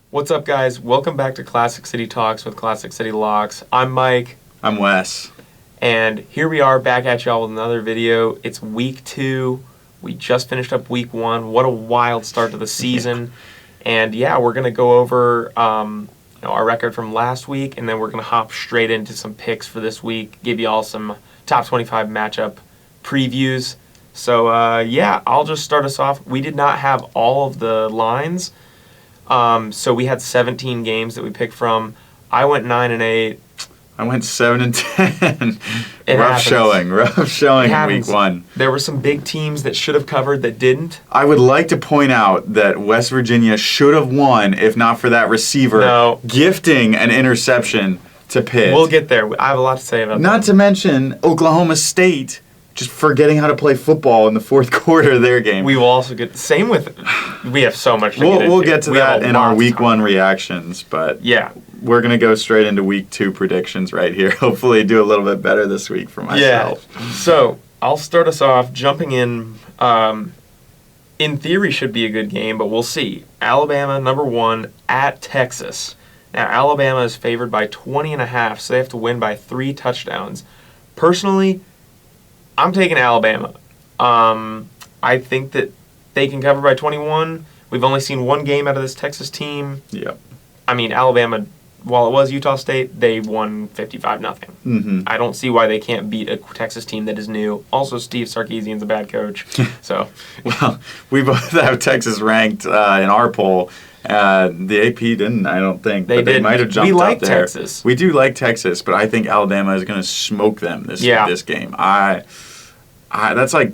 What's up, guys? Welcome back to Classic City Talks with Classic City Locks. I'm Mike. I'm Wes. And here we are back at y'all with another video. It's week 2. We just finished up week 1. What a wild start to the season. And yeah, we're going to go over our record from last week, and then we're going to hop straight into some picks for this week, give you all some top 25 matchup previews. So I'll just start us off. We did not have all of the lines. So we had 17 games that we picked from. I went 9-8. I went 7-10. Rough showing in week 1. There were some big teams that should have covered that didn't. I would like to point out that West Virginia should have won if not for that receiver gifting an interception to Pitt. We'll get there. I have a lot to say about that. Not to mention Oklahoma State just forgetting how to play football in the fourth quarter of their game. We will also get same with. We have so much to get into. We'll get to that in our week 1 reactions, but yeah, we're gonna go straight into week 2 predictions right here. Hopefully, do a little bit better this week for myself. Yeah. So I'll start us off jumping in. In theory, should be a good game, but we'll see. Alabama #1 at Texas. Now Alabama is favored by 20.5, so they have to win by 3 touchdowns. Personally, I'm taking Alabama. I think that they can cover by 21. We've only seen one game out of this Texas team. Yep. I mean, Alabama, while it was Utah State, they won 55-0. Mm-hmm. I don't see why they can't beat a Texas team that is new. Also, Steve Sarkisian's a bad coach. So, well, we both have Texas ranked in our poll. The AP didn't, I don't think. They might have jumped up there. Texas. We do like Texas, but I think Alabama is going to smoke them this game. That's like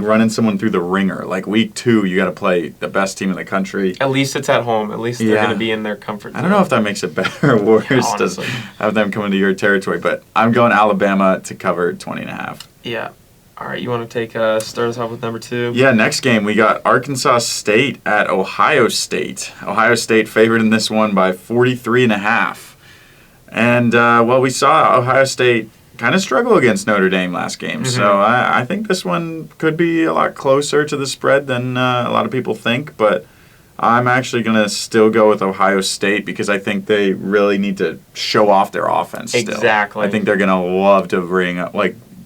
running someone through the ringer. Like week 2, you got to play the best team in the country. At least it's at home. At least they're going to be in their comfort zone. I don't know if that makes it better or worse to have them come into your territory, but I'm going Alabama to cover 20.5. Yeah. All right, you want to start us off with number 2? Yeah, next game we got Arkansas State at Ohio State. Ohio State favored in this one by 43.5. And, we saw Ohio State kind of struggle against Notre Dame last game. Mm-hmm. So I think this one could be a lot closer to the spread than a lot of people think. But I'm actually going to still go with Ohio State because I think they really need to show off their offense still. Exactly. I think they're going to love to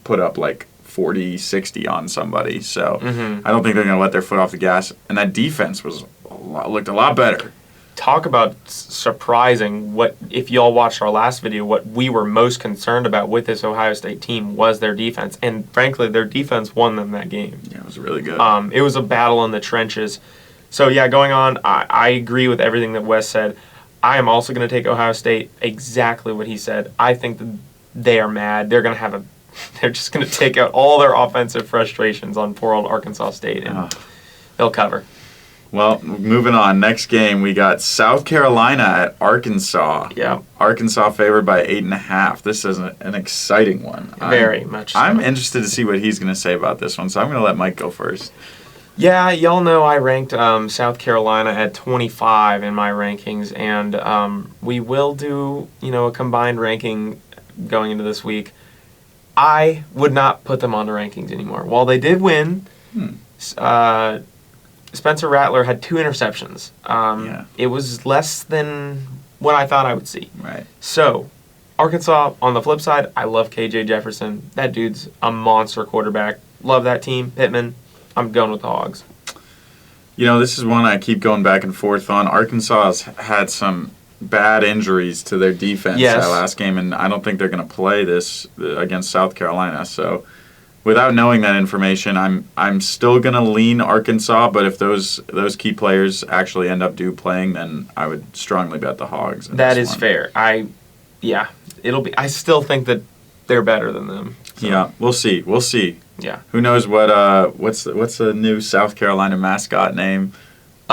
put up 40, 60 on somebody. So I don't think they're going to let their foot off the gas. And that defense looked a lot better. Talk about surprising. If y'all watched our last video, what we were most concerned about with this Ohio State team was their defense. And frankly, their defense won them that game. Yeah, it was really good. It was a battle in the trenches. So yeah, going on, I agree with everything that Wes said. I am also going to take Ohio State, exactly what he said. I think that they are mad. They're going to they're just going to take out all their offensive frustrations on poor old Arkansas State, and they'll cover. Well, moving on. Next game, we got South Carolina at Arkansas. Yeah. Arkansas favored by 8.5. This is an exciting one. Very much so. I'm interested to see what he's going to say about this one, so I'm going to let Mike go first. Yeah, y'all know I ranked South Carolina at 25 in my rankings, and we will do, a combined ranking going into this week. I would not put them on the rankings anymore. While they did win, Spencer Rattler had 2 interceptions. It was less than what I thought I would see. Right. So, Arkansas, on the flip side, I love KJ Jefferson. That dude's a monster quarterback. Love that team. Pittman, I'm going with the Hogs. This is one I keep going back and forth on. Arkansas has had some bad injuries to their defense that last game, and I don't think they're going to play this against South Carolina. So, without knowing that information, I'm still going to lean Arkansas, but if those key players actually end up playing, then I would strongly bet the Hogs. That is fair. I still think that they're better than them. So. Yeah, we'll see. Yeah. Who knows what's the new South Carolina mascot name?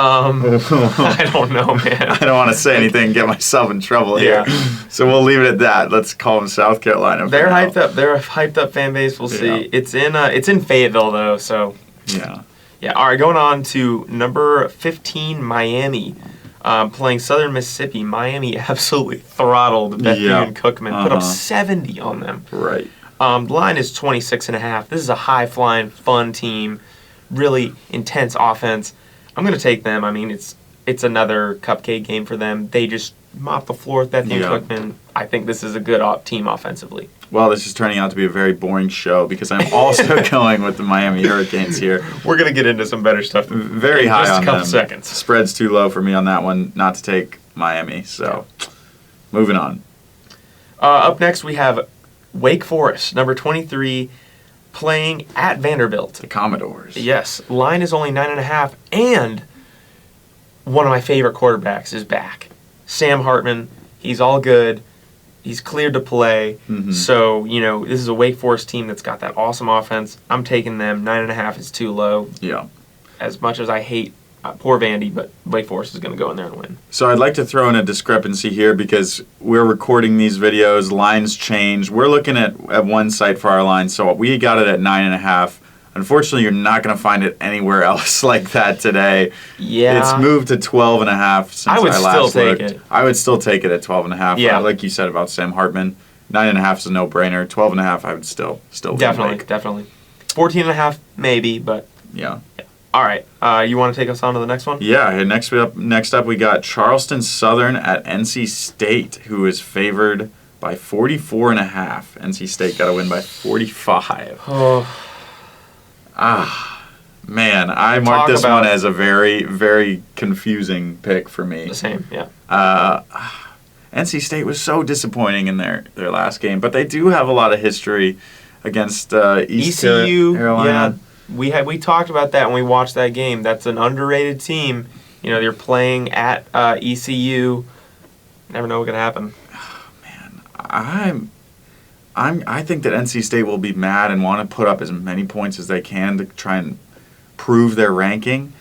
I don't know, man. I don't want to say anything and get myself in trouble here. So we'll leave it at that. Let's call them South Carolina. They're hyped up. They're a hyped up fan base. We'll see. It's in Fayetteville though, so yeah. Yeah. All right, going on to number 15, Miami. Playing Southern Mississippi. Miami absolutely throttled Bethune-Cookman. Put up 70 on them. Right. The line is 26.5. This is a high-flying, fun team. Really intense offense. I'm going to take them. I mean, it's it's another cupcake game for them. They just mop the floor with Bethune Cookman. I think this is a good team offensively. Well, this is turning out to be a very boring show because I'm also going with the Miami Hurricanes here. We're going to get into some better stuff Very in high just on a couple them. seconds. Spread's too low for me on that one not to take Miami. So, moving on. Up next, we have Wake Forest, number 23, playing at Vanderbilt. The Commodores. Yes, line is only 9.5, and one of my favorite quarterbacks is back. Sam Hartman. He's all good. He's cleared to play. Mhm. So, this is a Wake Forest team that's got that awesome offense. I'm taking them. 9.5 is too low. Yeah. As much as I hate poor Vandy, but Wake Forest is going to go in there and win. So I'd like to throw in a discrepancy here because we're recording these videos, lines change. We're looking at one site for our line, so we got it at 9.5. Unfortunately, you're not going to find it anywhere else like that today. Yeah. It's moved to 12.5 since I would last still take looked. it. I would still take it at 12.5. Yeah. Like you said about Sam Hartman, 9.5 is a no-brainer. 12.5, I would still Definitely, take. definitely. 14.5, maybe, but Yeah. all right. You want to take us on to the next one? Yeah, and next up we got Charleston Southern at NC State, who is favored by 44.5. NC State got to win by 45. Oh, Man, I marked this one as a very, very confusing pick for me. the same, yeah. NC State was so disappointing in their last game, but they do have a lot of history against East ECU, Carolina. yeah. We talked about that when we watched that game. That's an underrated team. They're playing at ECU. Never know what's gonna happen. I think that NC State will be mad and want to put up as many points as they can to try and prove their ranking.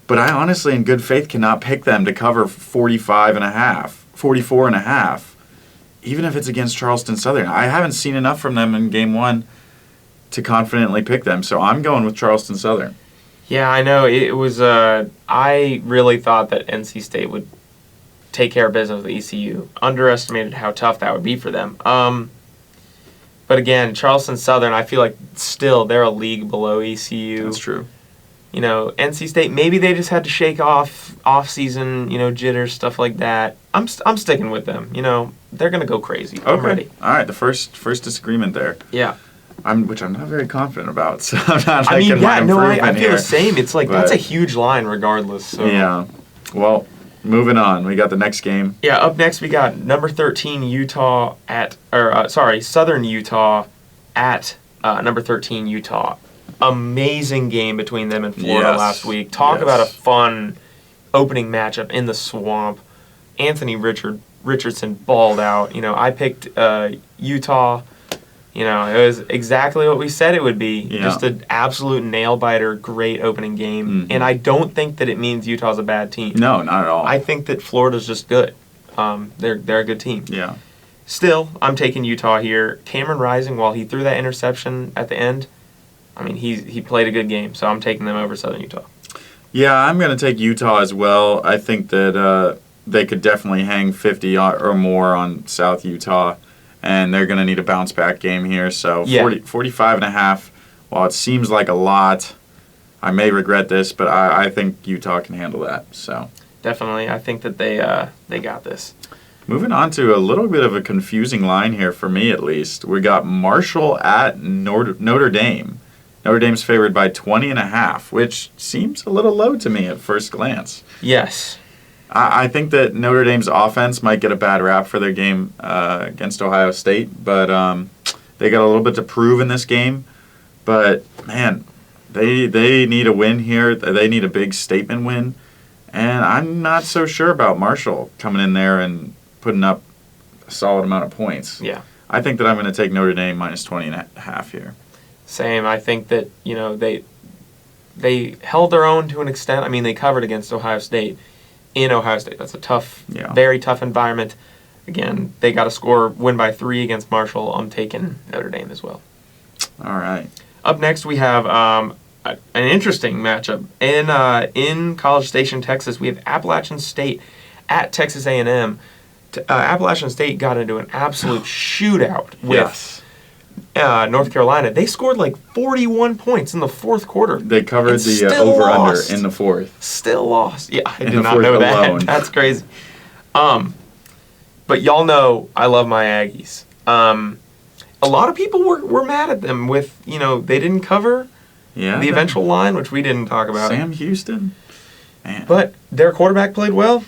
But I honestly, in good faith, cannot pick them to cover 44.5, even if it's against Charleston Southern. I haven't seen enough from them in Game 1 to confidently pick them, so I'm going with Charleston Southern. Yeah, I know. It was. I really thought that NC State would take care of business with ECU. Underestimated how tough that would be for them. But again, Charleston Southern, I feel like still they're a league below ECU. That's true. NC State, maybe they just had to shake off-season, jitters, stuff like that. I'm sticking with them. They're gonna go crazy. I'm ready. All right, the first disagreement there. Yeah. Which I'm not very confident about. So I'm not I liking my improvement I feel here. the same. It's like that's But- a huge line, regardless. So. Yeah. Well, moving on. We got the next game. Yeah, up next we got number 13 Southern Utah at number 13 Utah. Amazing game between them and Florida Yes. last week. Talk Yes. about a fun opening matchup in the swamp. Anthony Richardson balled out. I picked Utah. It was exactly what we said it would be. Yeah. Just an absolute nail biter, great opening game. Mhm. And I don't think that it means Utah's a bad team. No, not at all. I think that Florida's just good. They're a good team. Yeah. Still, I'm taking Utah here. Cameron Rising, while he threw that interception at the end, he played a good game, so I'm taking them over Southern Utah. Yeah, I'm going to take Utah as well. I think that they could definitely hang 50 or more on South Utah, and they're going to need a bounce-back game here. So Yeah. 45.5, while it seems like a lot, I may regret this, but I think Utah can handle that. So Definitely, I think that they got this. moving on to a little bit of a confusing line here, for me at least. We got Marshall at Notre Dame. Notre Dame's favored by 20.5, which seems a little low to me at first glance. Yes. I think that Notre Dame's offense might get a bad rap for their game against Ohio State, but they got a little bit to prove in this game. But, man, they need a win here. They need a big statement win. And I'm not so sure about Marshall coming in there and putting up a solid amount of points. Yeah. I think that I'm going to take Notre Dame minus 20.5 here. Same. I think that they held their own to an extent. They covered against Ohio State in Ohio State. That's a tough, very tough environment. Again, they got to win by 3 against Marshall. I'm taking Notre Dame as well. All right. Up next, we have an interesting matchup in College Station, Texas. We have Appalachian State at Texas A&M. Appalachian State got into an absolute shootout with North Carolina, they scored like 41 points in the fourth quarter. They covered And the still over-under lost. in the fourth. Still lost. Yeah, I In did the not fourth know that. alone. That's crazy. But y'all know I love my Aggies. A lot of people were mad at them with, they didn't cover Yeah. the eventual line, which we didn't talk about. Sam Houston. Man. But their quarterback played well.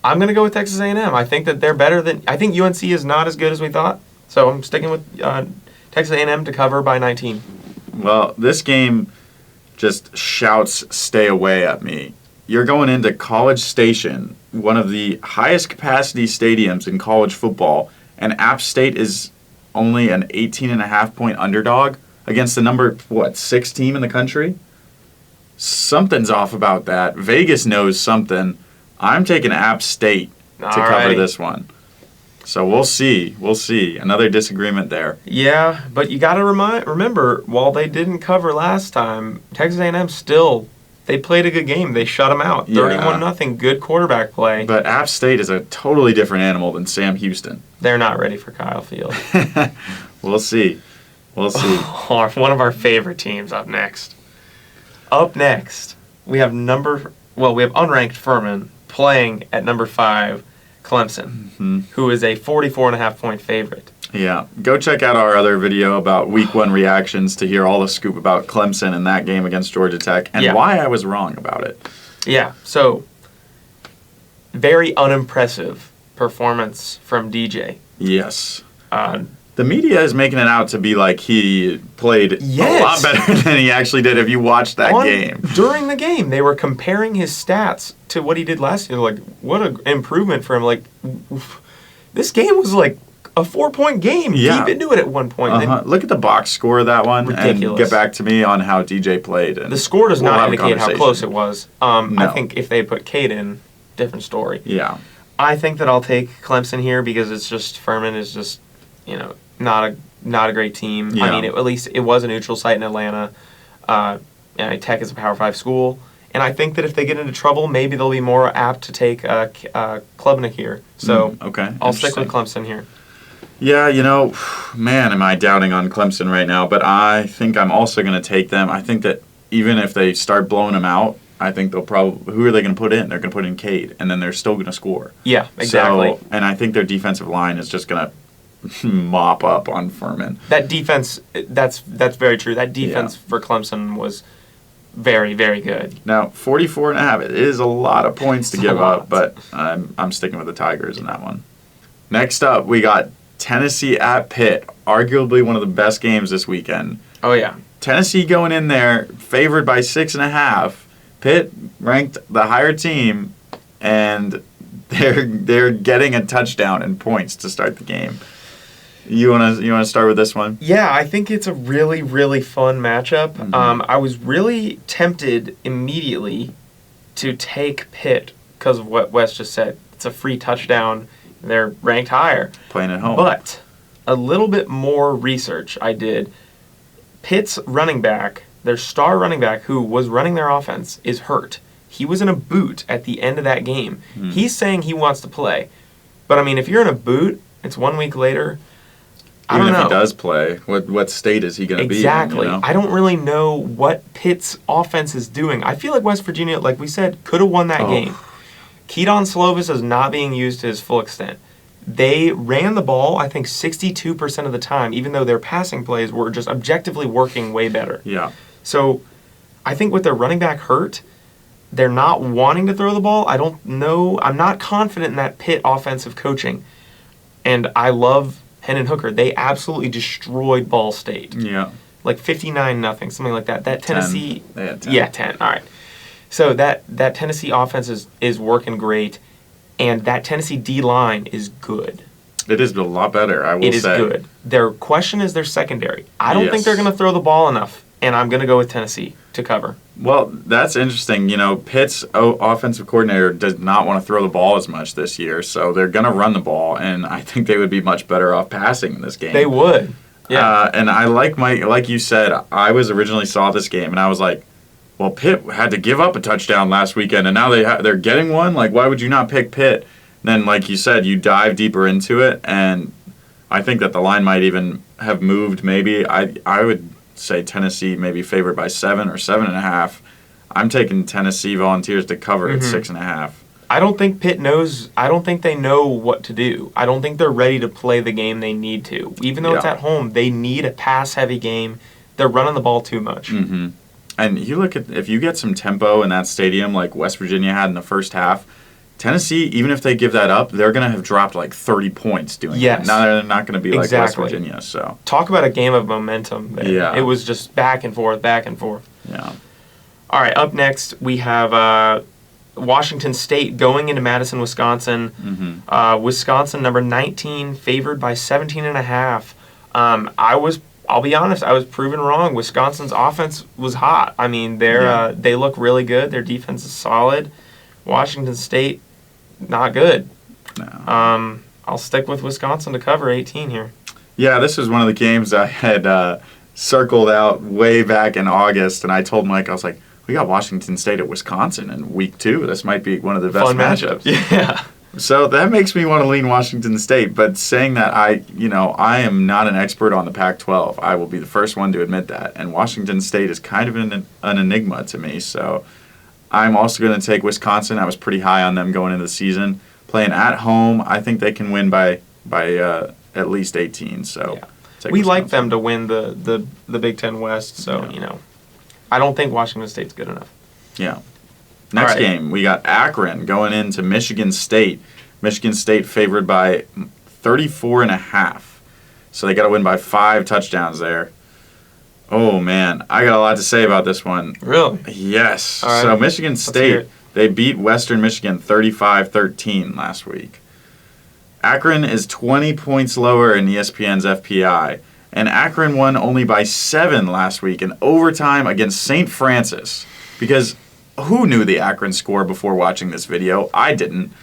I'm going to go with Texas A&M. I think that they're better than... I think UNC is not as good as we thought. So I'm sticking with Texas A&M to cover by 19. Well, this game just shouts stay away at me. You're going into College Station, one of the highest capacity stadiums in college football, and App State is only an 18.5-point underdog against the number, 6 team in the country? Something's off about that. Vegas knows something. I'm taking App State to cover Alrighty. this one. So we'll see. We'll see. Another disagreement there. Yeah, but you got to remember, while they didn't cover last time, Texas A&M still, they played a good game. They shut them out. Yeah. 31-0, good quarterback play. But App State is a totally different animal than Sam Houston. They're not ready for Kyle Field. We'll see. We'll see. One of our favorite teams up next. Up next, we have unranked Furman playing at number 5, Clemson, who is a 44.5-point favorite. Yeah. Go check out our other video about week 1 reactions to hear all the scoop about Clemson and that game against Georgia Tech and Yeah. why I was wrong about it. Yeah, so very unimpressive performance from DJ. Yes. Uh, The media is making it out to be like he played Yes. a lot better than he actually did if you watched that game. During the game, they were comparing his stats to what he did last year. Like, what an improvement for him. Like, this game was like a 4-point game Yeah. deep into it at one point. Uh-huh. Look at the box score of that one Ridiculous. and get back to me on how DJ played. And The score does we'll not have a indicate how conversation. close it was. I No. think if they put Cade in, different story. Yeah. I think that I'll take Clemson here because it's just Furman is just, not a great team. Yeah. I mean, at least it was a neutral site in Atlanta. Tech is a Power 5 school. And I think that if they get into trouble, maybe they'll be more apt to take Klubnik here. So Okay. I'll stick with Interesting. Clemson here. Yeah, man, am I doubting on Clemson right now, but I think I'm also going to take them. I think that even if they start blowing them out, I think they'll probably, who are they going to put in? They're going to put in Cade, and then they're still going to score. Yeah, exactly. So, and I think their defensive line is just going to mop up on Furman. That defense, that's very true. That defense for Clemson was very, very good. Now, 44.5, it is a lot of points to It's a give lot. up, but I'm sticking with the Tigers in that one. Next up, we got Tennessee at Pitt, arguably one of the best games this weekend. Oh, yeah. Tennessee going in there favored by 6.5. Pitt ranked the higher team, and they're getting a touchdown and points to start the game. You wanna start with this one? Yeah, I think it's a really, really fun matchup. Mhm. I was really tempted immediately to take Pitt because of what Wes just said. It's a free touchdown. They're ranked higher. Playing at home. But a little bit more research I did. Pitt's running back, their star running back who was running their offense, is hurt. He was in a boot at the end of that game. He's saying he wants to play. But, I mean, if you're in a boot, it's 1 week later. I Even don't know. if he does play, what state is he going to be in? Exactly. You know? I don't really know what Pitt's offense is doing. I feel like West Virginia, like we said, could have won that Oh. game. Keaton Slovis is not being used to his full extent. They ran the ball, I think, 62% of the time, even though their passing plays were just objectively working way better. Yeah. So I think with their running back hurt, they're not wanting to throw the ball. I don't know. I'm not confident in that Pitt offensive coaching. And I love Hendon Hooker. They absolutely destroyed Ball State. Yeah. Like 59-0, something like that. That Tennessee... 10. They had 10. Yeah, 10. All right. So that Tennessee offense is working great, and that Tennessee D-line is good. It is a lot better, I will It is say. good. Their question is their secondary. I don't Yes. think they're going to throw the ball enough, and I'm going to go with Tennessee to cover. Well, that's interesting. Pitt's offensive coordinator does not want to throw the ball as much this year, so they're going to run the ball, and I think they would be much better off passing in this game. They would. Yeah. And I like you said, I was originally saw this game, and I was like, well, Pitt had to give up a touchdown last weekend, and now they're getting one? Like, why would you not pick Pitt? Then, like you said, you dive deeper into it, and I think that the line might even have moved. Maybe I would say Tennessee maybe favored by 7 or 7.5. I'm taking Tennessee Volunteers to cover at 6.5. I don't think Pitt knows. I don't think they know what to do. I don't think they're ready to play the game they need to. Even though it's at home, they need a pass-heavy game. They're running the ball too much. Mm-hmm. And you look at, if you get some tempo in that stadium like West Virginia had in the first half, Tennessee, even if they give that up, they're going to have dropped like 30 points doing it. Now they're not going to be like West Virginia. So talk about a game of momentum there. Yeah. It was just back and forth, back and forth. Yeah. All right, up next we have Washington State going into Madison, Wisconsin. Mm-hmm. Wisconsin, number 19, favored by 17.5. I'll be honest, I was proven wrong. Wisconsin's offense was hot. I mean, they look really good. Their defense is solid. Washington State, not good. No. I'll stick with Wisconsin to cover 18 here. Yeah, this was one of the games I had circled out way back in August, and I told Mike, I was like, we got Washington State at Wisconsin in week 2. This might be one of the best Fun matchups. Yeah. So that makes me want to lean Washington State, but saying that I am not an expert on the Pac-12. I will be the first one to admit that, and Washington State is kind of an enigma to me, so I'm also going to take Wisconsin. I was pretty high on them going into the season. Playing at home, I think they can win by at least 18, so we like them to win the Big Ten West, so, I don't think Washington State's good enough. Yeah. Next game, we got Akron going into Michigan State. Michigan State favored by 34.5. So they got to win by 5 touchdowns there. Oh, man. I got a lot to say about this one. Really? Yes. All right. So Michigan State, they beat Western Michigan 35-13 last week. Akron is 20 points lower in ESPN's FPI. And Akron won only by 7 last week in overtime against St. Francis. Because who knew the Akron score before watching this video? I didn't.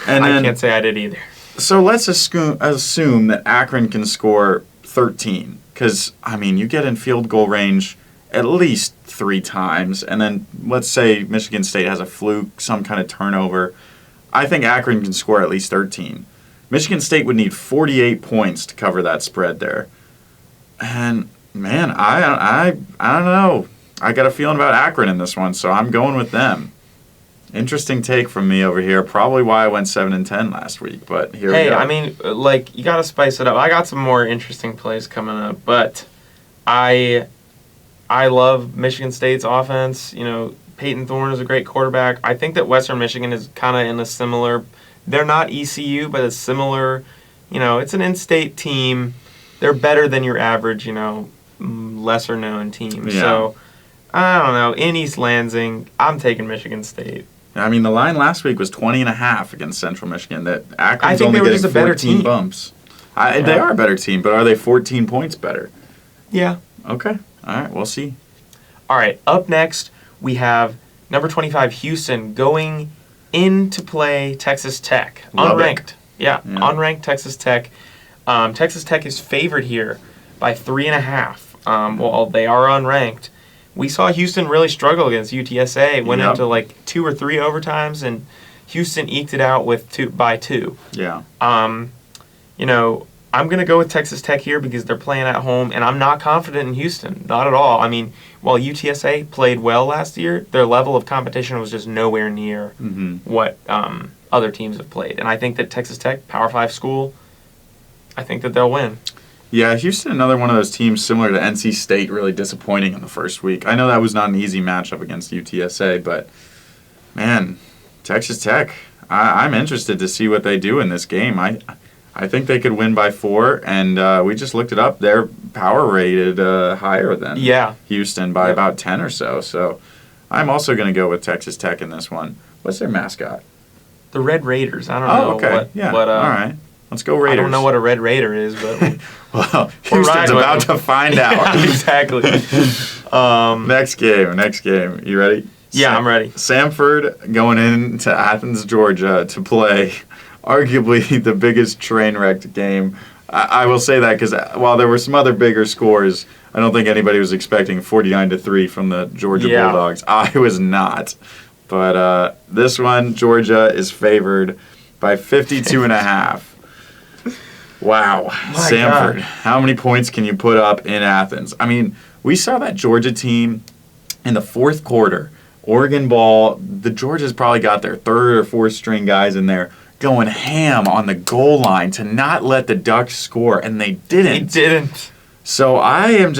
And I can't say I did either. So let's assume that Akron can score 13. Because, you get in field goal range at least 3 times. And then let's say Michigan State has a fluke, some kind of turnover. I think Akron can score at least 13. Michigan State would need 48 points to cover that spread there. And, man, I don't know. I got a feeling about Akron in this one, so I'm going with them. Interesting take from me over here. Probably why I went 7-10 last week, but here we go. You got to spice it up. I got some more interesting plays coming up, but I love Michigan State's offense. Peyton Thorne is a great quarterback. I think that Western Michigan is kind of in a similar. They're not ECU, but it's similar. It's an in-state team. They're better than your average, lesser known team. Yeah. So, I don't know. In East Lansing, I'm taking Michigan State. The line last week was 20.5 against Central Michigan. That Akron's I think only they were getting just a better 14 team. bumps. They are a better team, but are they 14 points better? Yeah. Okay. All right. We'll see. All right. Up next, we have number 25 Houston going in to play Texas Tech. Unranked. Yeah, unranked Texas Tech. Texas Tech is favored here by 3.5. Well, they are unranked. We saw Houston really struggle against UTSA. Went into like 2 or 3 overtimes, and Houston eked it out with 2. Yeah. I'm going to go with Texas Tech here because they're playing at home, and I'm not confident in Houston. Not at all. While UTSA played well last year, their level of competition was just nowhere near what other teams have played. And I think that Texas Tech, Power 5 school, I think that they'll win. Yeah, Houston, another one of those teams similar to NC State, really disappointing in the first week. I know that was not an easy matchup against UTSA, but, man, Texas Tech, I'm interested to see what they do in this game. I think they could win by 4, and we just looked it up. They're power rated higher than Houston by about 10 or so. So I'm also going to go with Texas Tech in this one. What's their mascot? The Red Raiders. I don't know. Okay. All right. Let's go Raiders. I don't know what a Red Raider is, but well, Houston's about to find out. Yeah, exactly. Next game. You ready? Yeah, I'm ready. Samford going into Athens, Georgia to play arguably the biggest train wrecked game. I will say that because while there were some other bigger scores, I don't think anybody was expecting 49-3 from the Georgia Bulldogs. I was not. But this one, Georgia is favored by 52.5. Wow. My Samford. God. How many points can you put up in Athens? I mean, we saw that Georgia team in the fourth quarter. Oregon ball, the Georgia's probably got their third or fourth string guys in there going ham on the goal line to not let the Ducks score, and they didn't. They didn't. So I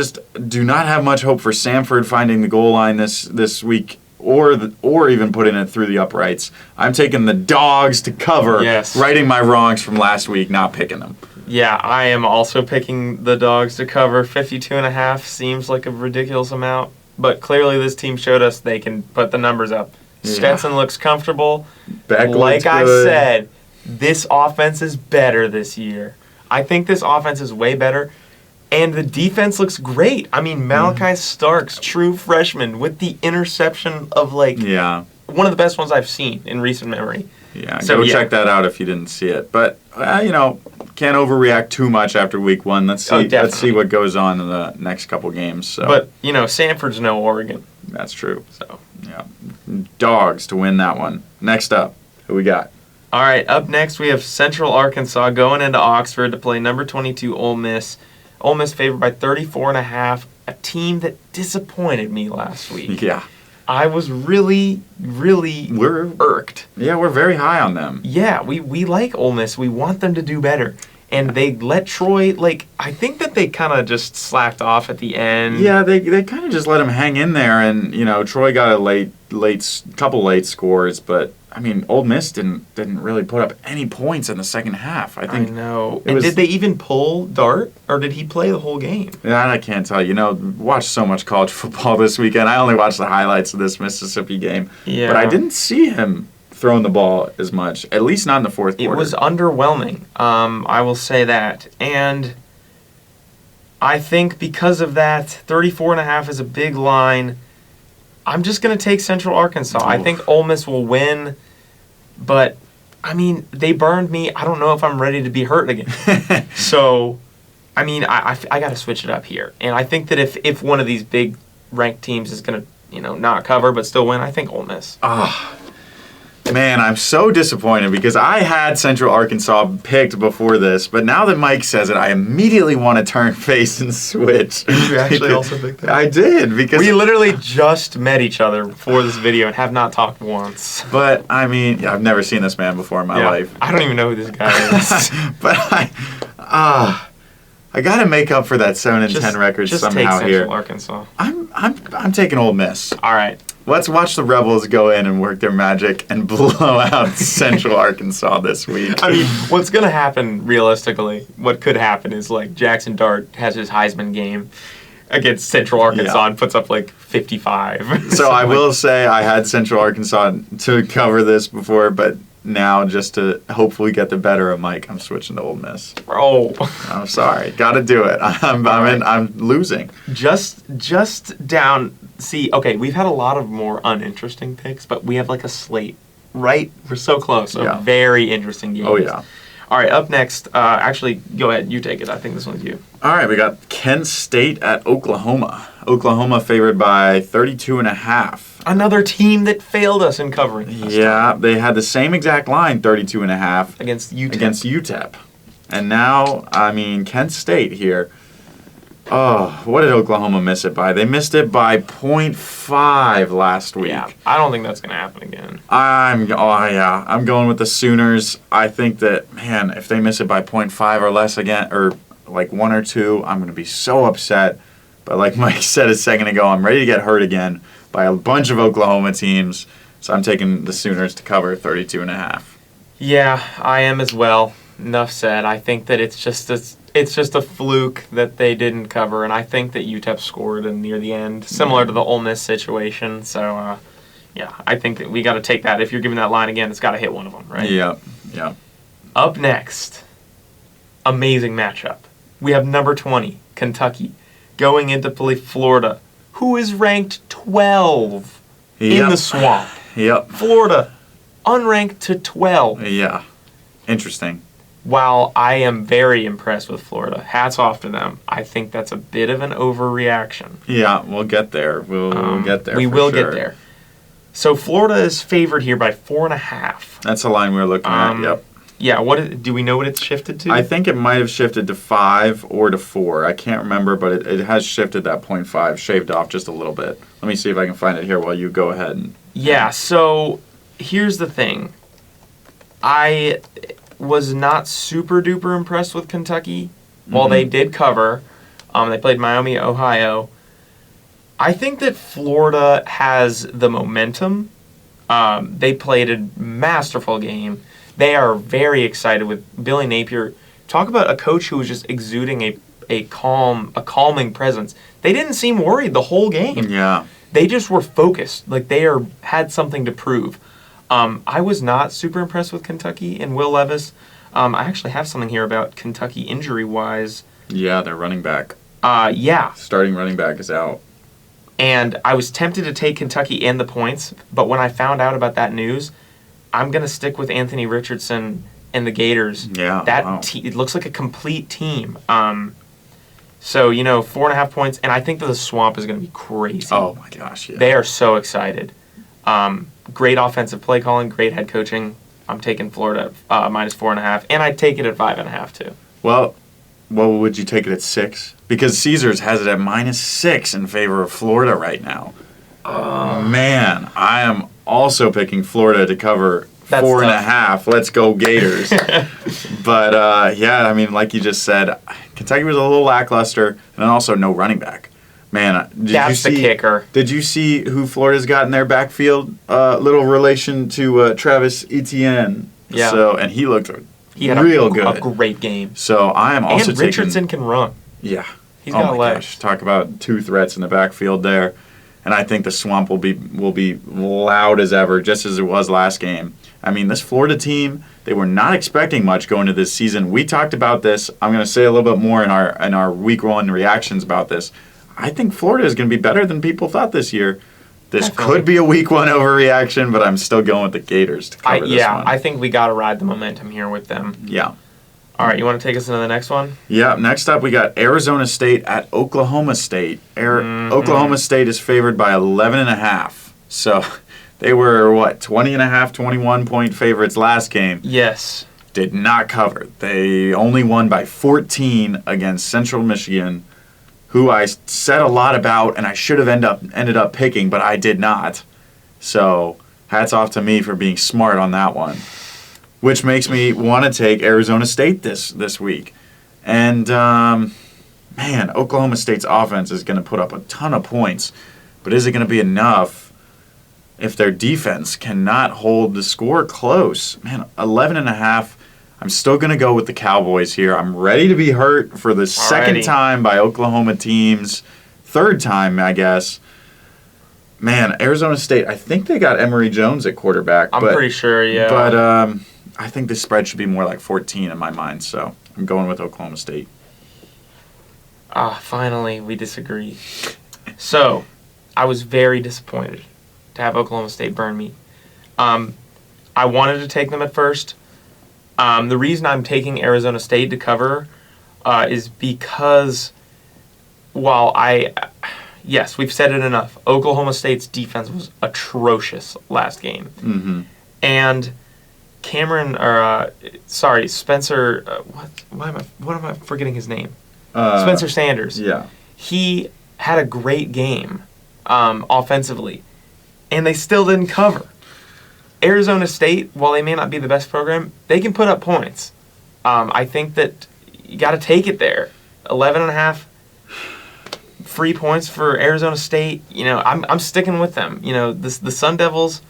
do not have much hope for Samford finding the goal line this week, or even putting it through the uprights. I'm taking the Dogs to cover, Yes. righting my wrongs from last week, not picking them. Yeah, I am also picking the Dogs to cover. 52.5 seems like a ridiculous amount, but clearly this team showed us they can put the numbers up. Yeah. Stetson looks comfortable. Beck looks Like I good. said, this offense is better this year. I think this offense is way better, and the defense looks great. I mean, Malachi Starks, true freshman, with the interception of Yeah. one of the best ones I've seen in recent memory. Yeah, So, go yeah. check that out if you didn't see it. But can't overreact too much after week one. Let's see. Let's see Definitely. what goes on in the next couple games. So But Sanford's no Oregon, that's true. so. Yeah, Dogs to win that one. Next up, who we got? All right, up next we have Central Arkansas going into Oxford to play number 22 Ole Miss. Ole Miss favored by 34.5, a team that disappointed me last week. Yeah, I was really, really we're irked. very high on them. Yeah, we like Ole Miss. We want them to do better. And they let Troy, I think that they kind of just slacked off at the end. Yeah, they kind of just let him hang in there, and Troy got a couple late scores, but I mean, Ole Miss didn't really put up any points in the second half. I think. I know. it And was- did they even pull Dart, or did he play the whole game? That I can't tell you. Watched so much college football this weekend. I only watched the highlights of this Mississippi game. Yeah. But I didn't see him throwing the ball as much, at least not in the fourth It quarter. was underwhelming. I will say that. And I think because of that, 34.5 is a big line. I'm just going to take Central Arkansas. I Oof. think Ole Miss will win, but I mean, they burned me. I don't know if I'm ready to be hurt again. So, I mean, I got to switch it up here. And I think that if one of these big ranked teams is going to, not cover but still win, I think Ole Miss. Man, I'm so disappointed because I had Central Arkansas picked before this, but now that Mike says it, I immediately want to turn face and switch. You actually also picked that? I did because. We literally just met each other before this video and have not talked once. But I mean, I've never seen this man before in my life. I don't even know who this guy is. But I got to make up for that 7-10 record just somehow take here. Central Arkansas. I'm taking Ole Miss. All right. Let's watch the Rebels go in and work their magic and blow out Central Arkansas this week. I mean, what's going to happen realistically, what could happen is Jackson Dart has his Heisman game against Central Arkansas Yeah. and puts up 55. So I will say I had Central Arkansas to cover this before, but now just to hopefully get the better of Mike, I'm switching to Ole Miss. Oh, I'm sorry, got to do it. I'm losing. just down. See, okay, we've had a lot of more uninteresting picks, but we have a slate, right? We're so close. Yeah. Very interesting games. Oh yeah. All right, up next, actually, go ahead. You take it. I think this one's you. All right, we got Kent State at Oklahoma. Oklahoma favored by 32.5. Another team that failed us in covering. Yeah, they had the same exact line, 32.5, Against UTEP. against UTEP. And now, I mean, Kent State here. Oh, what did Oklahoma miss it by? They missed it by 0.5 last week. Yeah, I don't think that's going to happen again. I'm going with the Sooners. I think that, man, if they miss it by 0.5 or less again, or 1 or 2, I'm going to be so upset. But like Mike said a second ago, I'm ready to get hurt again by a bunch of Oklahoma teams. So I'm taking the Sooners to cover 32.5. Yeah, I am as well. Enough said. I think that it's just a fluke that they didn't cover, and I think that UTEP scored near the end, similar to the Ole Miss situation. So, yeah, I think that we got to take that. If you're giving that line again, it's got to hit one of them, right? Yeah. Up next, amazing matchup. We have number 20, Kentucky, going into play Florida, who is ranked 12 in Yep. the swamp. Yep. Florida, unranked to 12. Yeah. Interesting. While I am very impressed with Florida, hats off to them, I think that's a bit of an overreaction. Yeah, we'll get there. We'll get there. We for will sure. get there. So Florida is favored here by 4.5. That's the line we were looking at. Yep. Yeah, do we know what it's shifted to? I think it might have shifted to 5 or to 4. I can't remember, but it has shifted that 0.5, shaved off just a little bit. Let me see if I can find it here while you go ahead. Yeah, so here's the thing. I was not super duper impressed with Kentucky. While they did cover, they played Miami, Ohio. I think that Florida has the momentum. They played a masterful game. They are very excited with Billy Napier. Talk about a coach who was just exuding a calming presence. They didn't seem worried the whole game. Yeah. They just were focused. Like they had something to prove. I was not super impressed with Kentucky and Will Levis. I actually have something here about Kentucky injury-wise. Yeah, their running back. Yeah. Starting running back is out. And I was tempted to take Kentucky and the points, but when I found out about that news, I'm going to stick with Anthony Richardson and the Gators. Yeah, it looks like a complete team. So, 4.5 points, and I think that the Swamp is going to be crazy. Oh, my gosh, yeah. They are so excited. Great offensive play calling, great head coaching. I'm taking Florida minus 4.5, and I'd take it at 5.5 too. Well, would you take it at 6? Because Caesars has it at minus 6 in favor of Florida right now. Man, I am also picking Florida to cover 4.5. Let's go Gators. But, yeah, I mean, like you just said, Kentucky was a little lackluster, and then also no running back. Man, That's the kicker. Did you see who Florida's got in their backfield? Little relation to Travis Etienne. Yeah. So, and he looked had real good. A great game. So I am also and Richardson can run. Yeah. He's got legs. Gosh. Talk about 2 threats in the backfield there. And I think the Swamp will be loud as ever, just as it was last game. I mean, this Florida team, they were not expecting much going into this season. We talked about this. I'm going to say a little bit more in our week 1 reactions about this. I think Florida is going to be better than people thought this year. This could be a week 1 overreaction, but I'm still going with the Gators to cover this one. I think we got to ride the momentum here with them. Yeah. All right, you want to take us into the next one? Yeah, next up we got Arizona State at Oklahoma State. Oklahoma State is favored by 11.5. So they were, 20.5, 21-point favorites last game. Yes. Did not cover. They only won by 14 against Central Michigan, who I said a lot about and I should have ended up picking, but I did not. So hats off to me for being smart on that one. Which makes me want to take Arizona State this week. And, man, Oklahoma State's offense is going to put up a ton of points. But is it going to be enough if their defense cannot hold the score close? Man, 11.5. I'm still going to go with the Cowboys here. I'm ready to be hurt for the second time by Oklahoma teams. Third time, I guess. Man, Arizona State, I think they got Emory Jones at quarterback. I'm pretty sure, yeah. But I think the spread should be more like 14 in my mind, so I'm going with Oklahoma State. Finally, we disagree. So, I was very disappointed to have Oklahoma State burn me. I wanted to take them at first. The reason I'm taking Arizona State to cover is because yes, we've said it enough. Oklahoma State's defense was atrocious last game. Mm-hmm. And Spencer, what am I forgetting his name? Spencer Sanders. Yeah. He had a great game offensively, and they still didn't cover. Arizona State, while they may not be the best program, they can put up points. I think that you got to take it there. 11.5 free points for Arizona State. I'm sticking with them. The Sun Devils,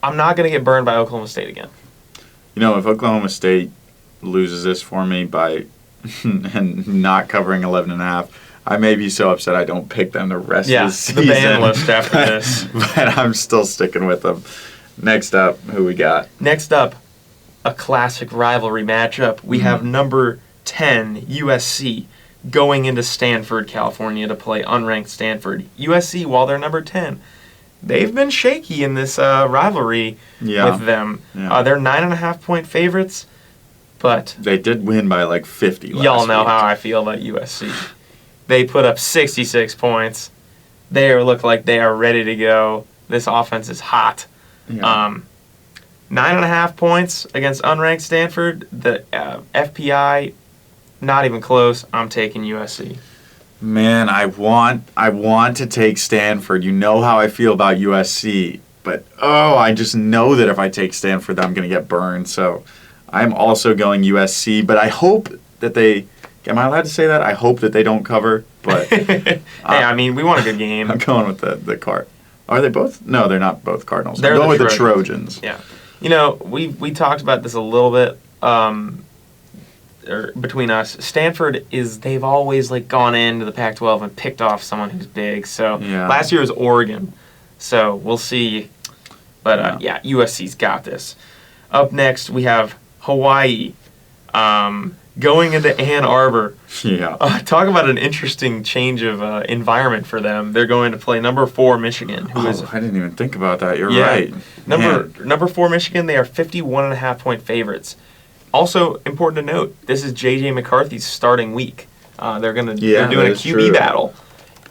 I'm not going to get burned by Oklahoma State again. If Oklahoma State loses this for me by and not covering 11.5, I may be so upset I don't pick them the rest of the season. The ban list after this. But I'm still sticking with them. Next up, who we got? Next up, a classic rivalry matchup. We have number 10, USC, going into Stanford, California to play unranked Stanford. USC, while they're number 10, they've been shaky in this rivalry with them. Yeah. They're 9.5-point favorites, but they did win by like 50 last y'all know week. how I feel about USC. They put up 66 points. They look like they are ready to go. This offense is hot. Yeah. 9.5 points against unranked Stanford. The FPI, not even close. I'm taking USC. Man, I want to take Stanford. You know how I feel about USC, but I just know that if I take Stanford, I'm going to get burned. So I'm also going USC, but I hope that they. Am I allowed to say that? I hope that they don't cover, but Hey, I mean, we want a good game. I'm going with the Card. Are they both? No, they're not both Cardinals. They're I'm going the with the Trojans. Yeah. You know, we talked about this a little bit between us. Stanford they've always like gone into the Pac-12 and picked off someone who's big. So Yeah. last year was Oregon. So we'll see. But yeah, USC's got this. Up next, we have Hawaii going into Ann Arbor. Yeah. Talk about an interesting change of environment for them. They're going to play number 4 Michigan, who is I didn't even think about that. You're Yeah. right. Number 4 Michigan. They are 51.5 point favorites. Also important to note, this is JJ McCarthy's starting week. They're doing a QB true. battle.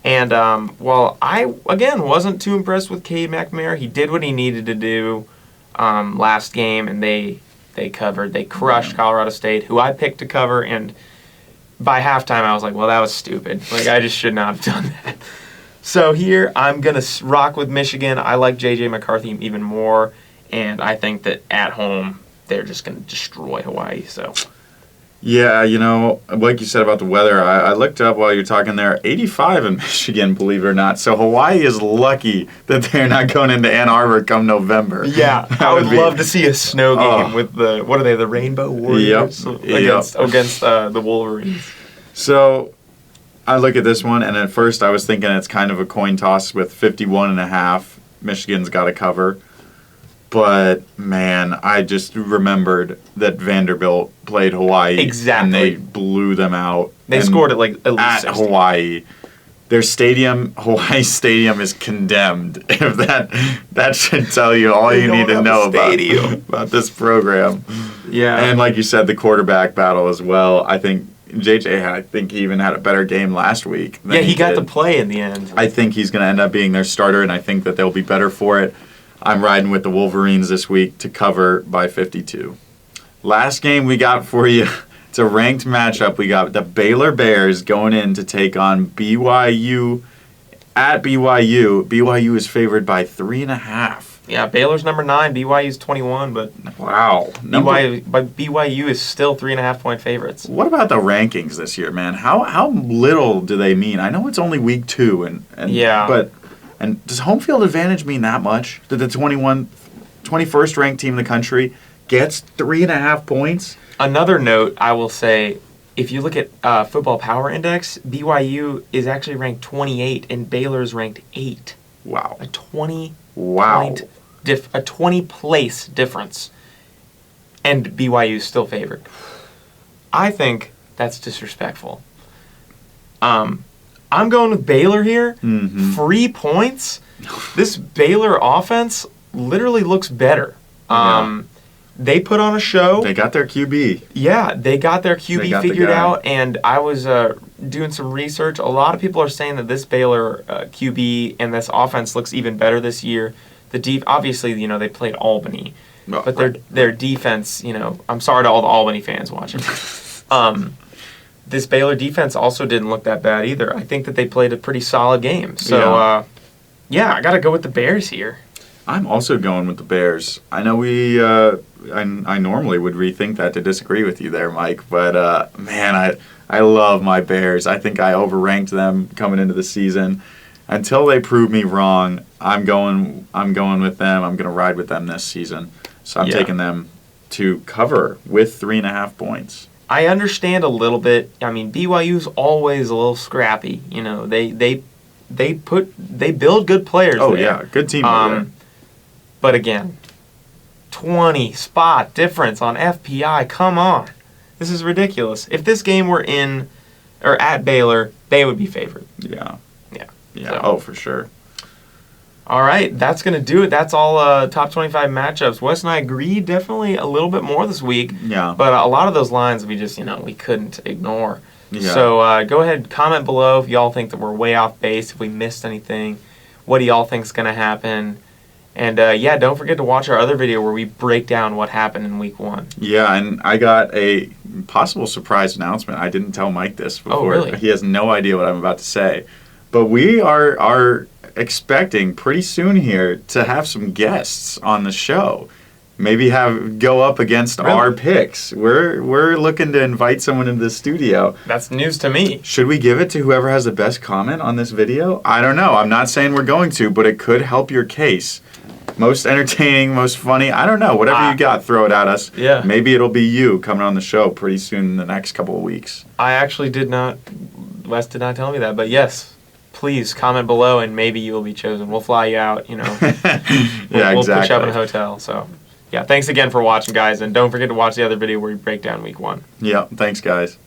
And while I again wasn't too impressed with Cade McNamara, he did what he needed to do last game, and they covered. They crushed Colorado State, who I picked to cover, and by halftime I was like, well, that was stupid. Like, I just should not have done that. So here I'm going to rock with Michigan. I like J.J. McCarthy even more, and I think that at home they're just going to destroy Hawaii. So Yeah, like you said about the weather, I looked up while you're talking there. 85 in Michigan, believe it or not. So Hawaii is lucky that they're not going into Ann Arbor come November. yeah, I would love to see a snow game with the Rainbow Warriors against the Wolverines. So I look at this one, and at first I was thinking it's kind of a coin toss with 51.5. Michigan's got to cover. But, man, I just remembered that Vanderbilt played Hawaii. Exactly. And they blew them out. They scored at least at 60. Hawaii. Their stadium, Hawaii Stadium, is condemned. If that should tell you all you need to know about this program. Yeah. And like you said, the quarterback battle as well. I think JJ he even had a better game last week. Yeah, he got to play in the end. I think he's going to end up being their starter, and I think that they'll be better for it. I'm riding with the Wolverines this week to cover by 52. Last game we got for you, it's a ranked matchup. We got the Baylor Bears going in to take on BYU at BYU. BYU is favored by 3.5. Yeah, Baylor's number 9, BYU's 21, but Wow. BYU is still 3.5 point favorites. What about the rankings this year, man? How little do they mean? I know it's only week 2, and does home field advantage mean that much? That the 21st ranked team in the country gets 3.5 points? Another note, I will say, if you look at Football Power Index, BYU is actually ranked 28 and Baylor's ranked 8. Wow. A 20 Wow. point a 20 place difference, and BYU is still favored. I think that's disrespectful. I'm going with Baylor here. Mm-hmm. 3 points. This Baylor offense literally looks better. They put on a show. They got their QB. Yeah, they got their QB figured guy. out, and I was doing some research. A lot of people are saying that this Baylor QB and this offense looks even better this year. Obviously, they played Albany, but their defense, I'm sorry to all the Albany fans watching. This Baylor defense also didn't look that bad either. I think that they played a pretty solid game. So, I got to go with the Bears here. I'm also going with the Bears. I know I normally would rethink that to disagree with you there, Mike, but man, I love my Bears. I think I overranked them coming into the season. Until they prove me wrong, I'm going with them. I'm going to ride with them this season. So I'm taking them to cover with 3.5 points. I understand a little bit. I mean, BYU's always a little scrappy. They build good players. Oh there. yeah, good team. There. But again, 20 spot difference on FPI. Come on, this is ridiculous. If this game were in or at Baylor, they would be favored. Yeah. So. Oh, for sure. All right, that's going to do it. That's all top 25 matchups. Wes and I agree definitely a little bit more this week. Yeah. But a lot of those lines we just, we couldn't ignore. Yeah. So go ahead, comment below if y'all think that we're way off base, if we missed anything. What do y'all think is going to happen? And yeah, don't forget to watch our other video where we break down what happened in week 1. Yeah, and I got a possible surprise announcement. I didn't tell Mike this before. Oh, really? He has no idea what I'm about to say. But we are expecting pretty soon here to have some guests on the show. Maybe go up against Really? our picks. We're looking to invite someone into the studio. That's news to me. Should we give it to whoever has the best comment on this video? I don't know. I'm not saying we're going to, but it could help your case. Most entertaining, most funny. I don't know. Whatever you got, throw it at us. Yeah. Maybe it'll be you coming on the show pretty soon in the next couple of weeks. I actually did not. Wes did not tell me that, but yes. Please comment below and maybe you will be chosen. We'll fly you out, Yeah, We'll exactly. put you up in a hotel. So, yeah, thanks again for watching, guys. And don't forget to watch the other video where we break down week 1. Yeah, thanks, guys.